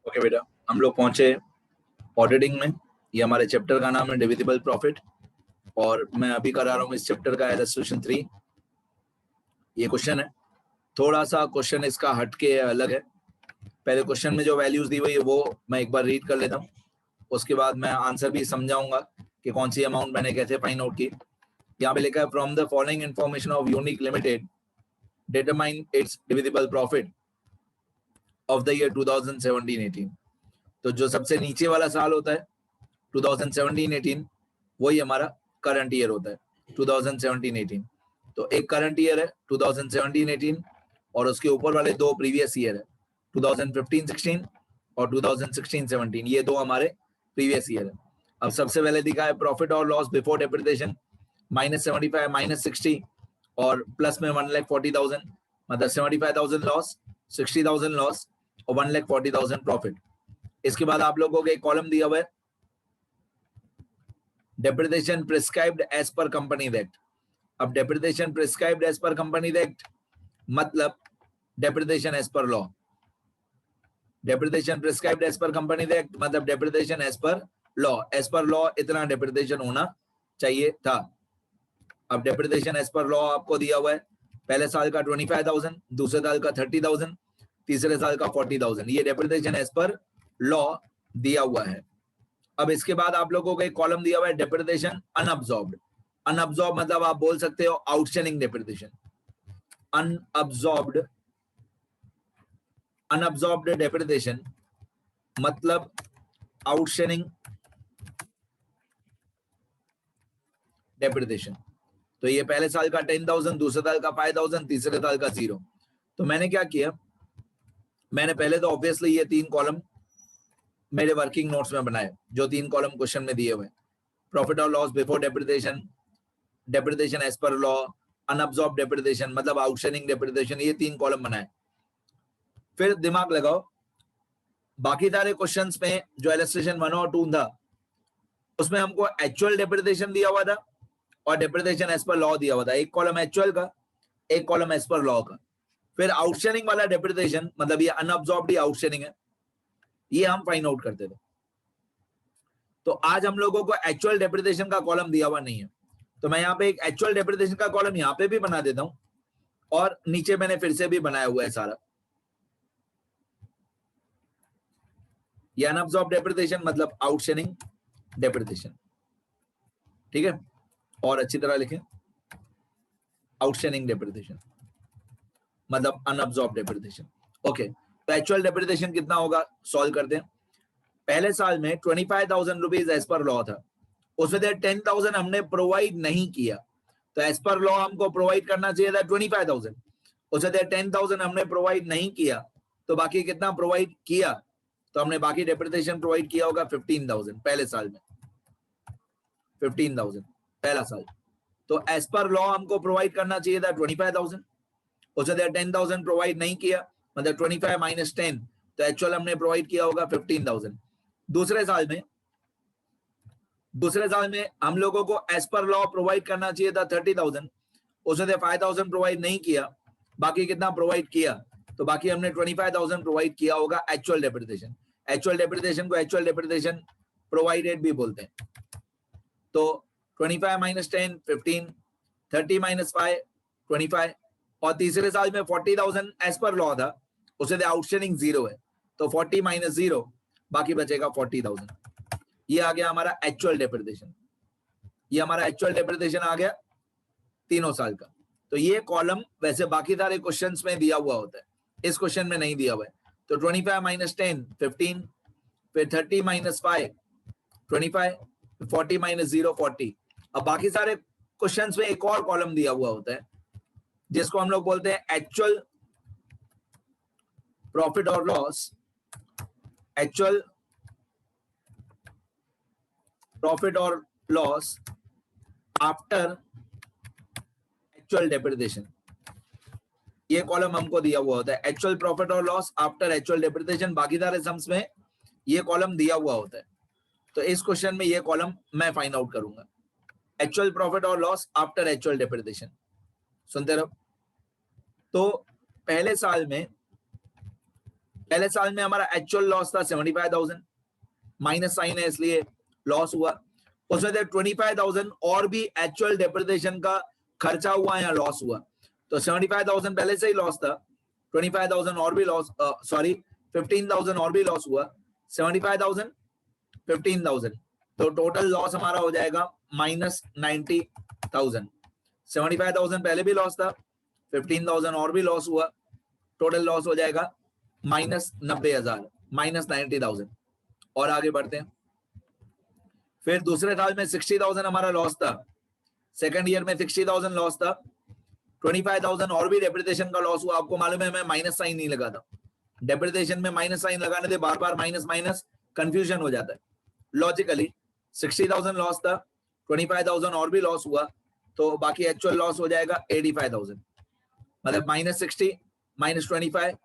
Okay बेटा, हम लोग पहुंचे ऑडिटिंग में। ये हमारे चैप्टर का नाम है डिविजिबल प्रॉफिट और मैं अभी करा रहा हूँ इस चैप्टर का इलस्ट्रेशन 3। ये क्वेश्चन है, थोड़ा सा क्वेश्चन इसका हटके अलग है। पहले क्वेश्चन में जो वैल्यूज दी हुई है वो मैं एक बार रीड कर लेता हूँ, उसके बाद मैं आंसर भी समझाऊंगा कि कौन सी अमाउंट मैंने कैसे फाइंड आउट की। यहाँ पे लिखा है from the following information of unique limited determine its divisible profit of the year 2017-18। तो जो सबसे नीचे वाला साल होता है 2017-18, वही हमारा करंट ईयर होता है 2017-18। तो एक करंट ईयर है 2017-18 और उसके ऊपर वाले दो प्रीवियस ईयर है 2015-16 और 2016-17। ये दो हमारे प्रीवियस ईयर है। अब सबसे पहले दिखा है प्रॉफिट और लॉस बिफोर डेप्रिसिएशन -75 -60 और प्लस में 1,40,000, मतलब 75,000 लॉस, 60,000 लॉस और 1,40,000 प्रॉफिट। इसके बाद आप लोगों को एक कॉलम दिया हुआ है depreciation prescribed as per companies act. अब depreciation prescribed as per companies act मतलब depreciation as per law. Depreciation prescribed as per companies act मतलब depreciation as per law. As per law इतना डेप्रिसिएशन होना चाहिए था। अब डेप्रिसिएशन एज पर लॉ आपको दिया हुआ है, पहले साल का 25,000, दूसरे साल का 30,000, तीसरे साल का 40,000। ये डेप्रिसिएशन एज पर लॉ दिया हुआ है। अब इसके बाद आप लोगों को एक कॉलम दिया हुआ है डेप्रिसिएशन अनअब्सॉर्ब्ड। अनअब्सॉर्ब मतलब आप बोल सकते हो आउटस्टैंडिंग डेप्रिसिएशन। अनअब्सॉर्ब्ड डेप्रिसिएशन मतलब आउटस्टैंडिंग डेप्रिसिएशन। तो ये पहले साल का 10,000, दूसरे साल का 5,000, तीसरे साल का 0। तो मैंने क्या किया, मैंने पहले तो ऑब्वियसली ये 3 कॉलम मेरे वर्किंग नोट्स में बनाए, जो 3 कॉलम क्वेश्चन में दिए हुए, प्रॉफिट और loss before depreciation, depreciation as per law, unabsorbed depreciation मतलब आउटस्टैंडिंग डेप्रिसिएशन, ये 3 कॉलम बनाए। फिर दिमाग लगाओ, बाकी सारे क्वेश्चंस में जो इलस्ट्रेशन 1 और 2 था उसमें हमको एक्चुअल डेप्रिसिएशन दिया हुआ था और डेप्रिसिएशन एज पर लॉ दिया हुआ था। एक कॉलम एक्चुअल का, एक कॉलम एज पर लॉ का। फिर आउटस्टैंडिंग वाला डेप्रिसिएशन मतलब ये अनअब्सॉर्ब्ड ही आउटस्टैंडिंग है, ये हम फाइंड आउट करते थे। तो आज हम लोगों को एक्चुअल डेप्रिसिएशन का कॉलम दिया हुआ नहीं है, तो मैं यहाँ पे एक एक्चुअल डेप्रिसिएशन का कॉलम यहाँ पे भी बना देता हूँ और नीचे मैंने फिर से भी बनाया हुआ है सारा। ये अनअब्सॉर्ब डेप्रिसिएशन मतलब आउटस्टैंडिंग डेप्रिसिएशन, ठीक है। और अच्छी तरह लिखें, आउटस्टैंडिंग डेप्रिसिएशन मतलब अनअब्सॉर्ब डेप्रिसिएशन। ओके, तो एक्चुअल डेप्रिसिएशन कितना होगा, सॉल्व करते हैं। पहले साल में 25,000 रुपीज एज पर लॉ था, उसमें से 10,000 हमने प्रोवाइड नहीं किया, तो एज पर लॉ हमको प्रोवाइड करना चाहिए था 25,000, उसमें से 10,000 हमने प्रोवाइड नहीं किया, तो बाकी कितना प्रोवाइड किया, तो हमने बाकी डेप्रिसिएशन प्रोवाइड किया होगा 15,000 पहले साल में, 15,000 पहला साल। तो एज पर लॉ हमको प्रोवाइड करना चाहिए था 25,000, उसमें से 10,000 प्रोवाइड नहीं किया, मतलब 25 माइनस 10, तो एक्चुअल हमने प्रोवाइड किया होगा 15,000। दूसरे साल में हम लोगों को एज पर लॉ प्रोवाइड करना चाहिए था 30,000, उसमें से 5,000 प्रोवाइड नहीं किया, बाकी कितना प्रोवाइड किया, तो बाकी हमने 25,000 प्रोवाइड किया होगा एक्चुअल डेप्रिसिएशन। एक्चुअल डेप्रिसिएशन को एक्चुअल डेप्रिसिएशन प्रोवाइडेड भी बोलते हैं। तो 25 माइनस 10 15, 30 माइनस 5 25, और तीसरे साल में 40,000 एज पर लॉ था, उससे आउटस्टैंडिंग 0 है, तो 40 माइनस 0 बाकी बचेगा 40,000। ये आ गया हमारा एक्चुअल डेप्रिसिएशन, ये हमारा एक्चुअल डेप्रिसिएशन आ गया तीनों साल का। तो ये कॉलम वैसे बाकी सारे क्वेश्चंस में दिया हुआ होता है, इस क्वेश्चन में नहीं दिया हुआ है। तो 25 माइनस 10 15, फिर 30 माइनस 5 25, 40 माइनस 0 40। अब बाकी सारे क्वेश्चंस में एक और कॉलम दिया हुआ होता है जिसको हम लोग बोलते हैं एक्चुअल प्रॉफिट और लॉस, एक्चुअल प्रॉफिट और लॉस आफ्टर एक्चुअल डेप्रिसिएशन। ये कॉलम हमको दिया हुआ होता है, एक्चुअल प्रॉफिट और लॉस आफ्टर एक्चुअल डेप्रिसिएशन। बाकी सारे सम्स में ये कॉलम दिया हुआ होता है, तो इस क्वेश्चन में ये कॉलम मैं फाइंड आउट करूंगा, एक्चुअल प्रॉफिट और लॉस आफ्टर एक्चुअल डेप्रिसिएशन। सुनते रहो। तो पहले साल में पहले साल में हमारा एक्चुअल लॉस था 75,000, माइनस साइन है इसलिए लॉस हुआ। उसमें से 25,000 और भी एक्चुअल डेप्रिसिएशन का खर्चा हुआ या लॉस हुआ, तो 75,000 पहले से ही लॉस था, 25,000 और भी लॉस, सॉरी 15,000 और भी लॉस हुआ, 75,000 15,000, तो टोटल लॉस हमारा हो जाएगा माइनस 90,000। 75,000 पहले भी लॉस था, 15,000 और भी लॉस हुआ, टोटल लॉस हो जाएगा माइनस 90,000, माइनस 90,000। और आगे बढ़ते हैं। फिर दूसरे साल में 60,000 हमारा लॉस था, सेकंड ईयर में 60,000 लॉस था, 25,000 और भी डेप्रिसिएशन का लॉस हुआ। आपको मालूम है मैं माइनस साइन नहीं लगाता, डेप्रिसिएशन में माइनस साइन लगाने से बार बार माइनस माइनस कंफ्यूजन हो जाता है। लॉजिकली 60,000 लॉस था, 25,000 और भी लॉस हुआ, तो बाकी एक्चुअल लॉस हो जाएगा 85,000, मतलब माइनस 60 माइनस 25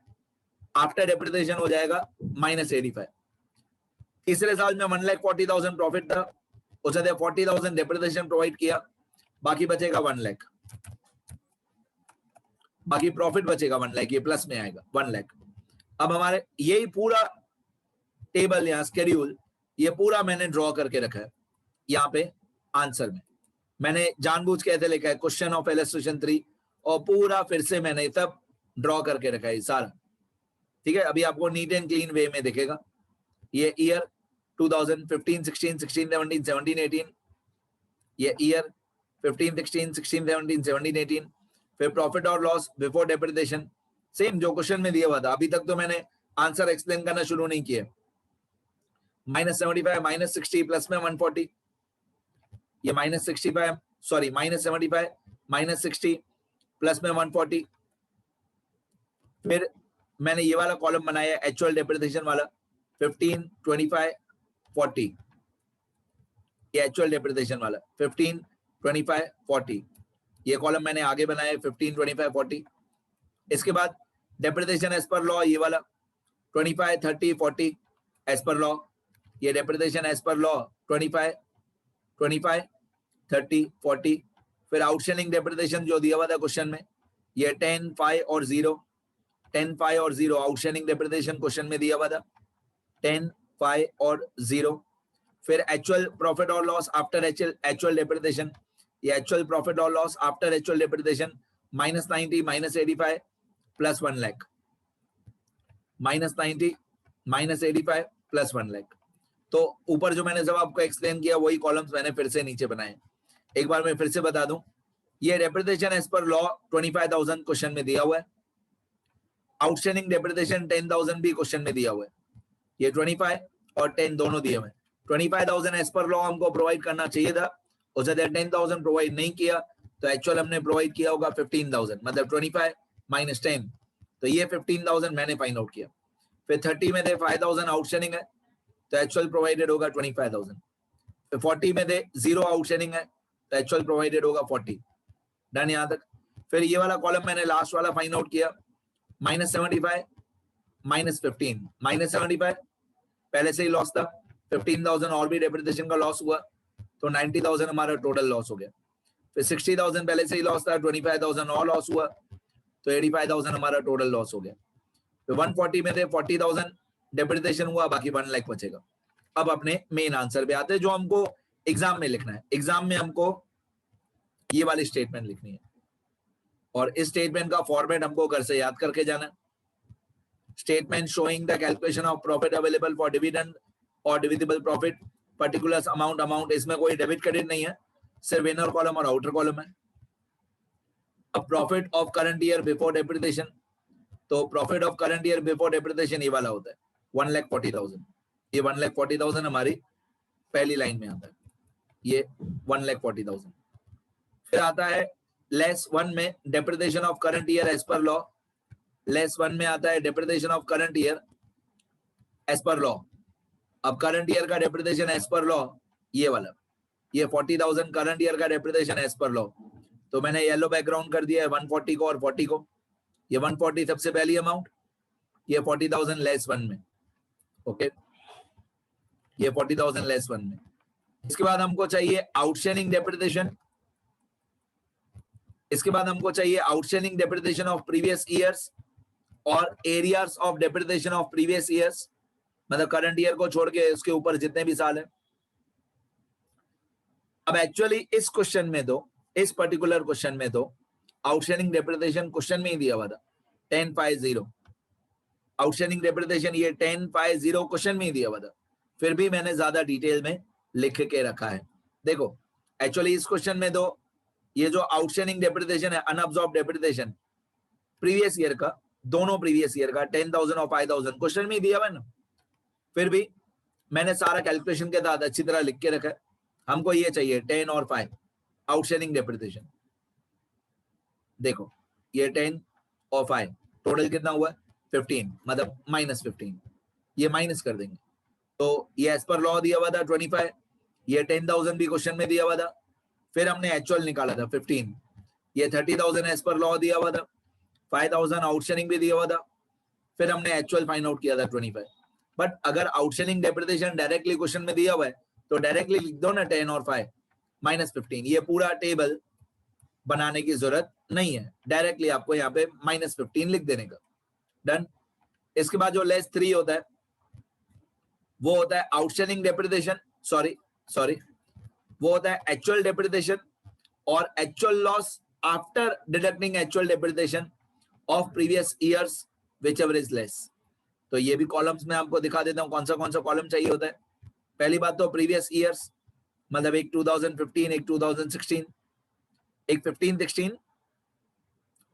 आफ्टर डेप्रिसिएशन हो जाएगा माइनस 85। तीसरे साल में 1,40,000 प्रॉफिट था, उसने 40,000 डेप्रिसिएशन प्रोवाइड किया, बाकी बचेगा 1 लाख, बाकी प्रॉफिट बचेगा 1 लाख, ये प्लस में आएगा 1 लाख। अब हमारे यही पूरा टेबल या स्केड्यूल ये पूरा मैंने ड्रॉ करके रखा है यहाँ पे आंसर में। मैंने जानबूझ के ऐसे लिखा है क्वेश्चन ऑफ इलस्ट्रेशन 3, और पूरा फिर से मैंने सब ड्रॉ करके रखा है सारा, ठीक है। अभी आपको नीट एंड क्लीन वे में दिखेगा। ये ईयर 2015, 16, 16, 17, 17, 18, ये ईयर 15, 16, 16, 17, 17, 18, फिर प्रॉफिट और लॉस बिफोर डेप्रिसिएशन, सेम जो क्वेश्चन में दिया हुआ था। अभी तक तो मैंने आंसर एक्सप्लेन करना शुरू नहीं किया। माइनस 75 माइनस 60 प्लस में 140, ये minus 65 sorry minus 75 minus 60 plus में 140। फिर मैंने ये वाला कॉलम बनाया एक्चुअल डेप्रिसिएशन वाला, 15, 25, 40, ये एक्चुअल डेप्रिसिएशन वाला 15, 25, 40, ये कॉलम मैंने आगे बनाया 15, 25, 40। इसके बाद डेप्रिसिएशन एज पर लॉ, ये वाला 25, 30, 40 एज पर लॉ, ये डेप्रिसिएशन एज पर लॉ 25, 25, 30, 40। फिर आउटस्टैंडिंग डेप्रिसिएशन जो दिया हुआ था क्वेश्चन में, ये 10, 5 और 0, 10, 5 और 0 आउटस्टैंडिंग डेप्रिसिएशन क्वेश्चन में दिया हुआ था, 10, 5 और 0। फिर एक्चुअल प्रॉफिट और लॉस आफ्टर एक्चुअल डेप्रिसिएशन, ये एक्चुअल प्रॉफिट और loss after actual depreciation minus 90 minus 85 plus 1 lakh, minus 90 minus 85 plus 1 lakh. तो ऊपर जो मैंने सब आपको एक्सप्लेन किया वही कॉलम्स मैंने फिर से नीचे बनाए। एक बार मैं फिर से बता दूं, ये depreciation as per law 25,000 question में दिया हुआ है, आउटस्टैंडिंग डेप्रिसिएशन 10,000 भी क्वेश्चन में दिया हुआ है, ये 25 और 10 दोनों दिए हुए हैं। 25,000 एज पर लॉ हमको प्रोवाइड करना चाहिए था, उसे 10,000 प्रोवाइड नहीं किया, तो एक्चुअल हमने प्रोवाइड किया होगा 15,000, मतलब 25 माइनस 10, तो ये 15,000 मैंने फाइंड आउट किया। फिर 30 में दे 5,000 आउटस्टैंडिंग है, तो एक्चुअल प्रोवाइडेड होगा 25,000। फिर 40 में दे 0 आउटस्टैंडिंग है, तो एक्चुअल प्रोवाइडेड होगा 40। डन यहाँ तक। फिर ये वाला कॉलम मैंने लास्ट वाला फाइंड आउट किया, माइनस 75 माइनस 15, माइनस 75 पहले से ही लॉस था, 15,000 और भी डेप्रिसिएशन का लॉस हुआ, तो 90,000 हमारा टोटल लॉस हो गया। फिर 60,000 पहले से ही लॉस था, 25,000 और लॉस हुआ, तो 85,000 हमारा टोटल लॉस हो गया। फिर 140 में थे 40,000 डेप्रिसिएशन हुआ, बाकी 1 लाख बचेगा। अब अपने मेन आंसर पे आते हैं जो हमको एग्जाम में लिखना है। एग्जाम में हमको ये वाली स्टेटमेंट लिखनी है, और इस स्टेटमेंट का फॉर्मेट हमको घर से याद करके जाना। Statement showing the calculation of profit available for dividend और डिविजिबल प्रॉफिट, पर्टिकुलर अमाउंट, इसमें कोई डेबिट क्रेडिट नहीं है, सिर्फ इनर कॉलम और आउटर कॉलम है। अब profit of current year before depreciation, तो profit of current year before depreciation ये वाला होता है 1,40,000, ये 1,40,000 हमारी पहली लाइन में आता है, ये 1,40,000। फिर आता है लेस 1 में depreciation of current year as per law, less 1 में आता है depreciation of current year as per law. अब करंट ईयर का डेप्रिसिएशन एज पर लॉ ये वाला, ये 40,000 करंट ईयर का डेप्रिसिएशन एज पर लॉ, तो मैंने येलो बैकग्राउंड कर दिया है 140 को और 40 को। ये 140 सबसे पहली अमाउंट, ये 40,000 लेस 1 में, ओके, ये 40,000 लेस 1 में। इसके बाद हमको चाहिए आउटस्टैंडिंग डेप्रिसिएशन, इसके बाद हमको चाहिए outstanding depreciation of previous years और arrears of depreciation of previous years, मतलब करंट ईयर को छोड़ के उसके ऊपर जितने भी साल है। अब एक्चुअली इस क्वेश्चन में तो, इस पर्टिकुलर क्वेश्चन में तो आउटस्टैंडिंग डेप्रिसिएशन क्वेश्चन में ही दिया हुआ था 1050, आउटस्टैंडिंग डेप्रिसिएशन ये 1050 क्वेश्चन में ही दिया हुआ था, फिर भी मैंने ज्यादा डिटेल में लिख के रखा है। देखो एक्चुअली इस क्वेश्चन में तो ये जो आउटस्टैंडिंग डेप्रिसिएशन है, अनअब्सॉर्ब डेप्रिसिएशन प्रीवियस ईयर का, दोनों प्रीवियस ईयर का 10,000 और 5,000 क्वेश्चन में ही दिया हुआ है ना, फिर भी मैंने सारा कैलकुलेशन के साथ अच्छी तरह लिख के रखा है। हमको ये चाहिए 10 और 5 आउटस्टैंडिंग डेप्रिसिएशन। देखो ये 10 और 5 टोटल कितना हुआ, 15, मतलब -15, ये माइनस कर देंगे। तो ये एज पर लॉ दिया हुआ था 25, ये 10,000 भी क्वेश्चन में दिया हुआ था, फिर हमने एक्चुअल निकाला था 15, ये 30,000 एज पर लॉ दिया हुआ था, 5,000 आउटस्टैंडिंग भी दिया हुआ था, फिर हमने एक्चुअल फाइंड आउट किया था 25। बट अगर आउटस्टैंडिंग डेप्रिसिएशन डायरेक्टली क्वेश्चन में दिया हुआ है तो डायरेक्टली लिख दो ना 10 और 5 -15, ये पूरा टेबल बनाने की जरूरत नहीं है, डायरेक्टली आपको यहाँ पे -15 लिख देने का। डन। इसके बाद जो लेस 3 होता है वो होता है आउटस्टैंडिंग डेप्रिसिएशन, सॉरी वो होता है एक्चुअल डेप्रिसिएशन और actual loss after deducting actual depreciation of previous years whichever is less. तो ये भी कॉलम्स में आपको दिखा देता हूं कौन सा कॉलम चाहिए होता है। पहली बात तो प्रीवियस ईयर्स, मतलब एक 2015, एक 2016, एक 15-16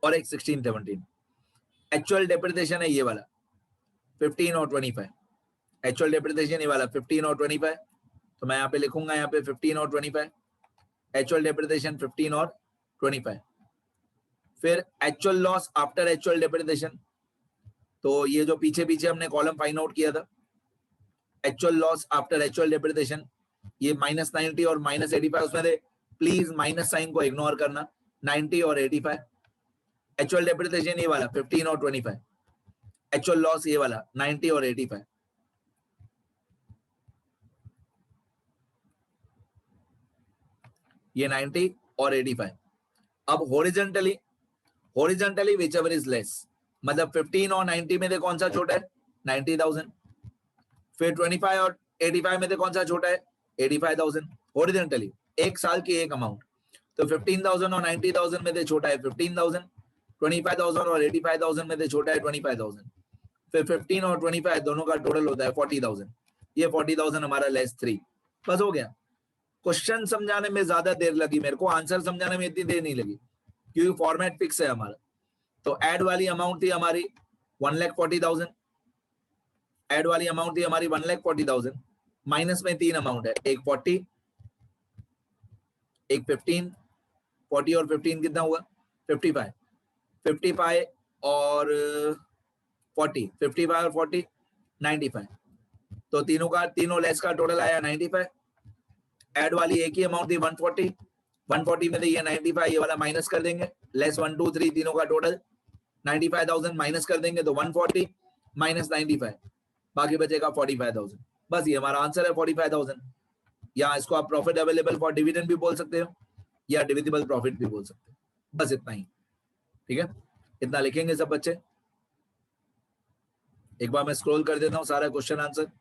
और एक 16-17। एक्चुअल डेप्रिसिएशन है ये वाला 15 और 25, एक्चुअल डेप्रिसिएशन ये वाला 15 और 25, तो मैं यहाँ पे लिखूंगा यहाँ पे 15 और 25, एक्चुअल डेप्रिसिएशन 15 और 25। फिर actual loss after actual depreciation, तो ये जो पीछे पीछे हमने कॉलम फाइंड आउट किया था, actual loss after actual depreciation, ये -90 और -85, उसमें से प्लीज माइनस साइन को इग्नोर करना, 90 और 85। एक्चुअल डेप्रिसिएशन ये वाला 15 और 25, एक्चुअल लॉस ये वाला 90 और 85। ये 90 और 85। अब हॉरिजॉन्टली व्हिचएवर इज लेस, मतलब 15 और 90 में से कौन सा छोटा है, 90,000। फिर 25 और 85 में से कौन सा छोटा है, 85,000। हॉरिजॉन्टली एक साल की एक अमाउंट, तो 15,000 और 90,000 में से छोटा है 15,000, 25,000 और 85,000 में से छोटा है 25,000। फिर 15 और 25 दोनों का टोटल होता है 40,000। ये 40,000 हमारा लेस 3। बस हो गया। क्वेश्चन समझाने में ज्यादा देर लगी मेरे को, आंसर समझाने में इतनी देर नहीं लगी क्योंकि फॉर्मेट फिक्स है हमारा। तो ऐड वाली अमाउंट थी हमारी 1,40,000, ऐड वाली अमाउंट थी हमारी 1,40,000। माइनस में 3 अमाउंट है, एक 40, एक 15, 40 और 15 कितना हुआ 55, 55 और 40, 55 और 40 95, तो तीनों लेस का टोटल आया 95। ऐड वाली एक ही अमाउंट थी 140, 140 में से ये 95 ये वाला माइनस कर देंगे, लेस 1 2 3 तीनों का टोटल 95,000 माइनस कर देंगे तो 140 माइनस 95, बाकी बचेगा 45,000। बस ये हमारा आंसर है 45,000। या इसको आप प्रॉफिट अवेलेबल फॉर डिविडेंड भी बोल सकते हो या डिविजिबल प्रॉफिट भी बोल सकते हो। बस इतना ही, ठीक है, इतना लिखेंगे सब बच्चे। एक बार मैं स्क्रॉल कर देता हूं सारा क्वेश्चन आंसर।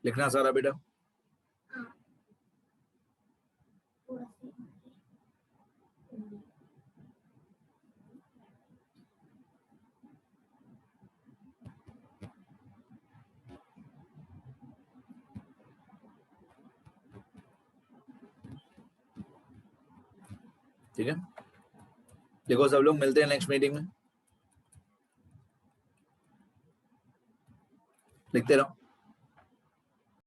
लिखना सारा बेटा। ठीक है, देखो सब लोग मिलते हैं नेक्स्ट मीटिंग में, लिखते रहो।